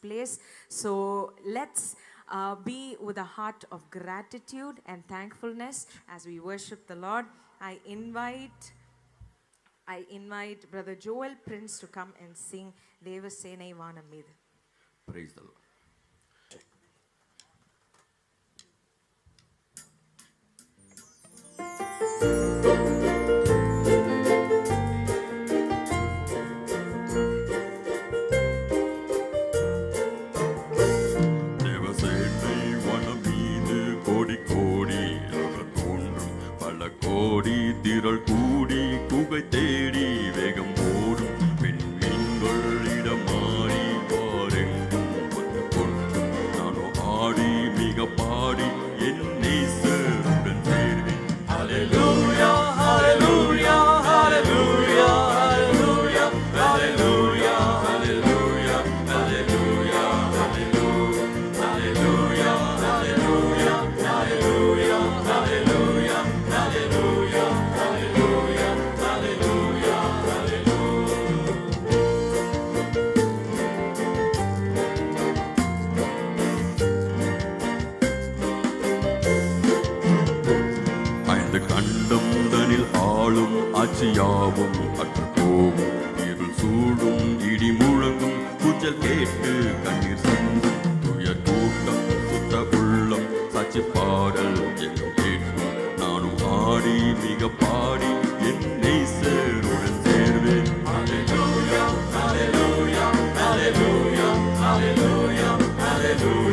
place. So let's be with a heart of gratitude and thankfulness as we worship the Lord. I invite Brother Joel Prince to come and sing Devasenai Vaanam Meedu. Praise the Lord. திரள் கூடி குகை தேடி வேகம் ஓடும் பெண்மீன்கள் இடமாறி பாரெங்கும் வந்து கொண்டும் நானும் ஆடி மிக பாடி என் நேசருடன் சேர்வேன். ஹல்லேலூயா ஹல்லேலூயா ஹல்லேலூயா ஹல்லேலூயா ஹல்லேலூயா ஹல்லேலூயா ஹல்லேலூயா ஹல்லேலூயா ஹல்லேலூயா ஹல்லேலூயா ஹல்லேலூயா ஹல்லேலூயா. ஆட்சியாவும் அற்று போகும் இருள் சூடும் இடி முழங்கும் குஜல் கேட்டு கண்ணீர் சிந்தும் துயர் கூட்டம் சுத்த உள்ளம் சாட்சி பாடல் எங்கும் கேட்கும் நானும் ஆடி மிக பாடி என் நேசருடன் சேர்வேன். ஹல்லேலூயா ஹல்லேலூயா ஹல்லேலூயா ஹல்லேலூயா ஹல்லேலூயா